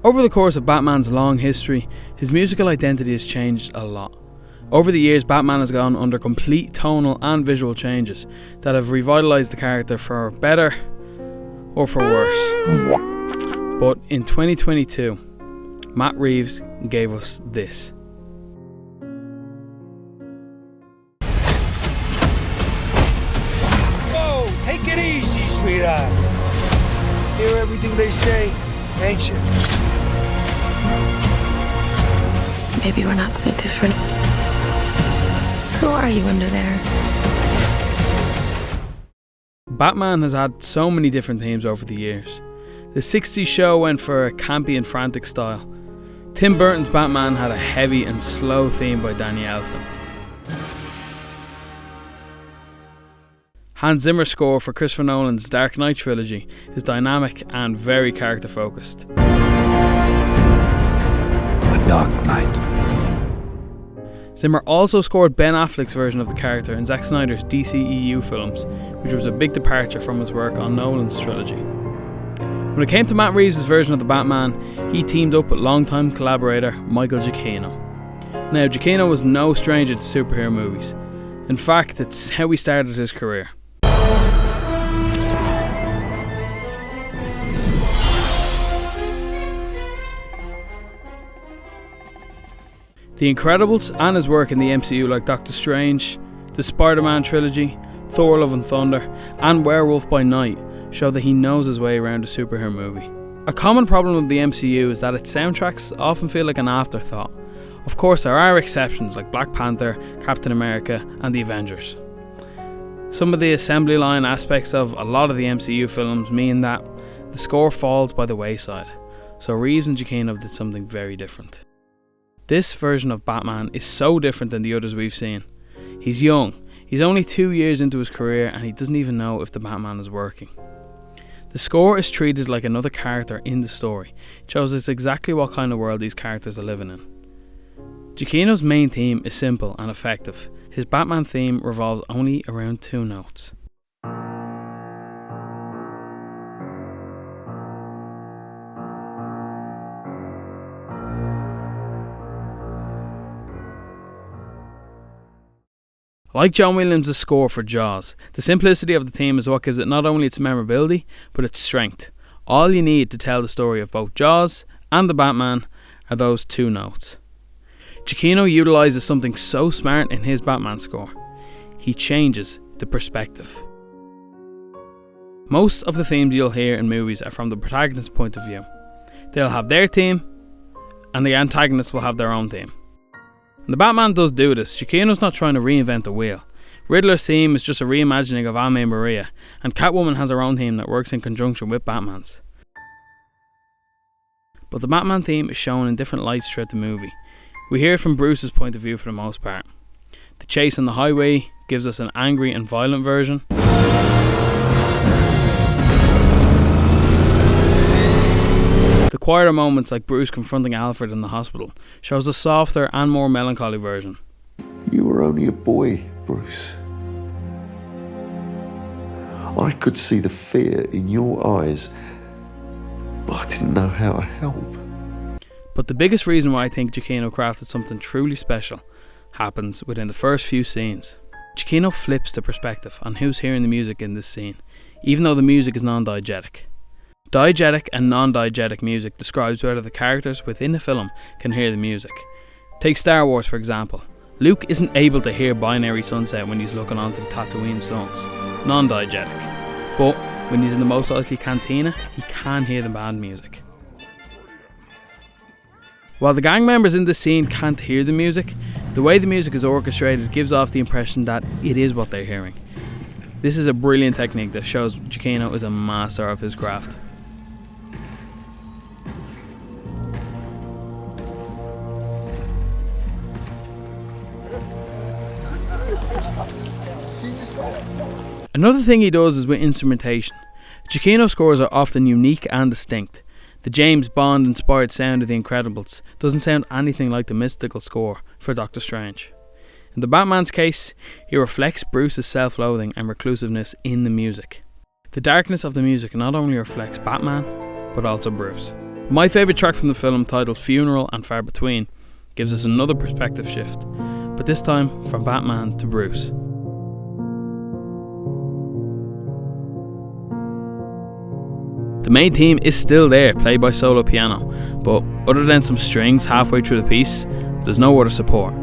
Over the course of Batman's long history, his musical identity has changed a lot. Over the years, Batman has gone under complete tonal and visual changes that have revitalised the character for better or for worse. But in 2022, Matt Reeves gave us this. Whoa, take it easy, sweetheart. Hear everything they say, ain't you? Maybe we're not so different. Who are you under there? Batman has had so many different themes over the years. The 60s show went for a campy and frantic style. Tim Burton's Batman had a heavy and slow theme by Danny Elfman. Hans Zimmer's score for Christopher Nolan's Dark Knight trilogy is dynamic and very character focused. A Dark Knight. Zimmer also scored Ben Affleck's version of the character in Zack Snyder's DCEU films, which was a big departure from his work on Nolan's trilogy. When it came to Matt Reeves' version of the Batman, he teamed up with longtime collaborator Michael Giacchino. Now, Giacchino was no stranger to superhero movies. In fact, it's how he started his career. The Incredibles and his work in the MCU like Doctor Strange, the Spider-Man trilogy, Thor Love and Thunder, and Werewolf by Night show that he knows his way around a superhero movie. A common problem of the MCU is that its soundtracks often feel like an afterthought. Of course, there are exceptions like Black Panther, Captain America, and the Avengers. Some of the assembly line aspects of a lot of the MCU films mean that the score falls by the wayside, so Reeves and Giacchino did something very different. This version of Batman is so different than the others we've seen. He's young, he's only 2 years into his career, and he doesn't even know if the Batman is working. The score is treated like another character in the story. It shows us exactly what kind of world these characters are living in. Giacchino's main theme is simple and effective. His Batman theme revolves only around 2 notes. Like John Williams' score for Jaws, the simplicity of the theme is what gives it not only its memorability, but its strength. All you need to tell the story of both Jaws and the Batman are those 2 notes. Giacchino utilises something so smart in his Batman score. He changes the perspective. Most of the themes you'll hear in movies are from the protagonist's point of view. They'll have their theme, and the antagonist will have their own theme. And the Batman does do this. Giacchino's not trying to reinvent the wheel. Riddler's theme is just a reimagining of Ave Maria, and Catwoman has her own theme that works in conjunction with Batman's. But the Batman theme is shown in different lights throughout the movie. We hear it from Bruce's point of view for the most part. The chase on the highway gives us an angry and violent version. The quieter moments like Bruce confronting Alfred in the hospital shows a softer and more melancholy version. You were only a boy, Bruce. I could see the fear in your eyes, but I didn't know how to help. But the biggest reason why I think Giacchino crafted something truly special happens within the first few scenes. Giacchino flips the perspective on who's hearing the music in this scene, even though the music is non-diegetic. Diegetic and non-diegetic music describes whether the characters within the film can hear the music. Take Star Wars for example. Luke isn't able to hear Binary Sunset when he's looking onto the Tatooine suns, non-diegetic. But when he's in the Mos Eisley Cantina, he can hear the band music. While the gang members in this scene can't hear the music, the way the music is orchestrated gives off the impression that it is what they're hearing. This is a brilliant technique that shows Giacchino is a master of his craft. Another thing he does is with instrumentation. Giacchino scores are often unique and distinct. The James Bond inspired sound of The Incredibles doesn't sound anything like the mystical score for Doctor Strange. In the Batman's case, he reflects Bruce's self-loathing and reclusiveness in the music. The darkness of the music not only reflects Batman, but also Bruce. My favourite track from the film, titled Funeral and Far Between, gives us another perspective shift, but this time from Batman to Bruce. The main theme is still there, played by solo piano, but other than some strings halfway through the piece, there's no other support.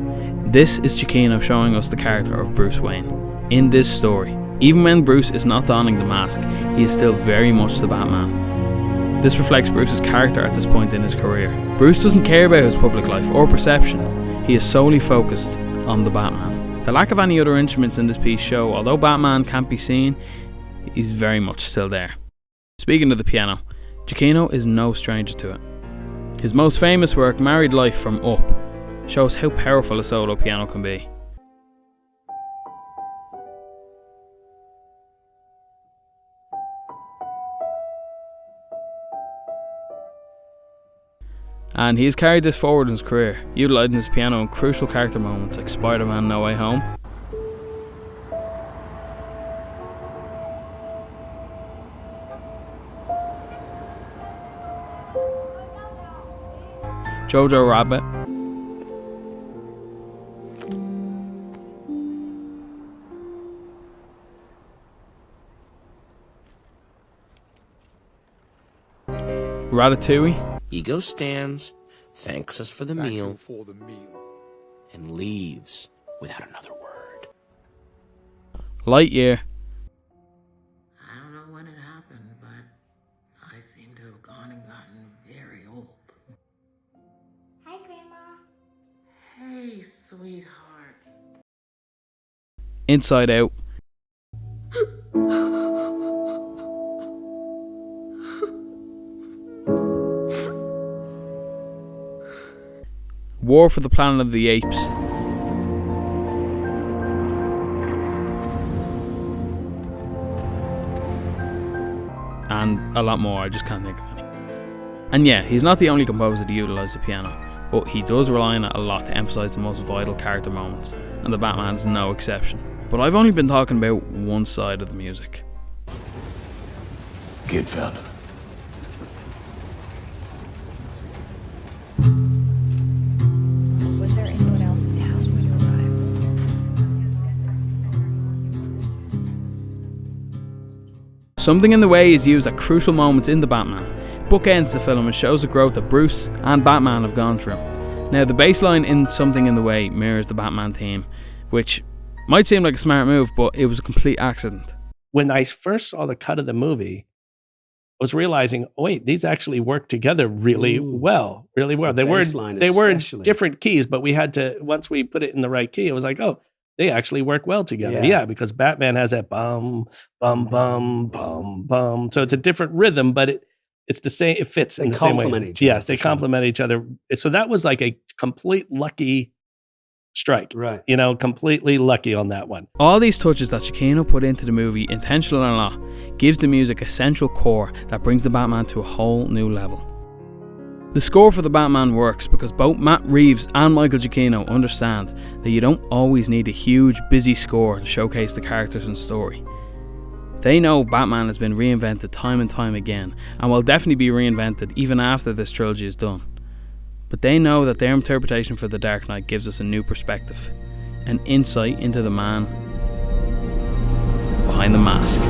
This is Giacchino showing us the character of Bruce Wayne. In this story, even when Bruce is not donning the mask, he is still very much the Batman. This reflects Bruce's character at this point in his career. Bruce doesn't care about his public life or perception, he is solely focused on the Batman. The lack of any other instruments in this piece show, although Batman can't be seen, he's very much still there. Speaking of the piano, Giacchino is no stranger to it. His most famous work, Married Life from Up, shows how powerful a solo piano can be. And he has carried this forward in his career, utilising his piano in crucial character moments like Spider-Man No Way Home, Jojo Rabbit, Ratatouille, Ego stands, thanks us for the Thank meal, you for the meal. and leaves without another word. Lightyear, I don't know when it happened, but I seem to have gone and gotten very old. Hi, Grandma. Hey, sweetheart. Inside Out, War for the Planet of the Apes, and a lot more, I just can't think of any. And yeah, he's not the only composer to utilise the piano, but he does rely on it a lot to emphasise the most vital character moments, and the Batman is no exception. But I've only been talking about one side of the music. Kid found him. Was there anyone else in the house when you arrived? Something in the Way is used at crucial moments in The Batman. It bookends the film and shows the growth that Bruce and Batman have gone through. Now, the bass line in Something in the Way mirrors the Batman theme, which might seem like a smart move, but it was a complete accident. When I first saw the cut of the movie, I was realizing, oh wait, these actually work together really well. They weren't different keys, but we had to, once we put it in the right key, it was like, oh, they actually work well together. Yeah, because Batman has that bum, bum, bum, bum, bum. So it's a different rhythm, but it's the same, it fits in the same way. They complement each other. Yes, they complement each other. So that was like a complete lucky strike. Right. You know, completely lucky on that one. All these touches that Giacchino put into the movie, intentional or not, gives the music a central core that brings the Batman to a whole new level. The score for The Batman works because both Matt Reeves and Michael Giacchino understand that you don't always need a huge, busy score to showcase the characters and story. They know Batman has been reinvented time and time again, and will definitely be reinvented even after this trilogy is done. But they know that their interpretation for The Dark Knight gives us a new perspective, an insight into the man behind the mask.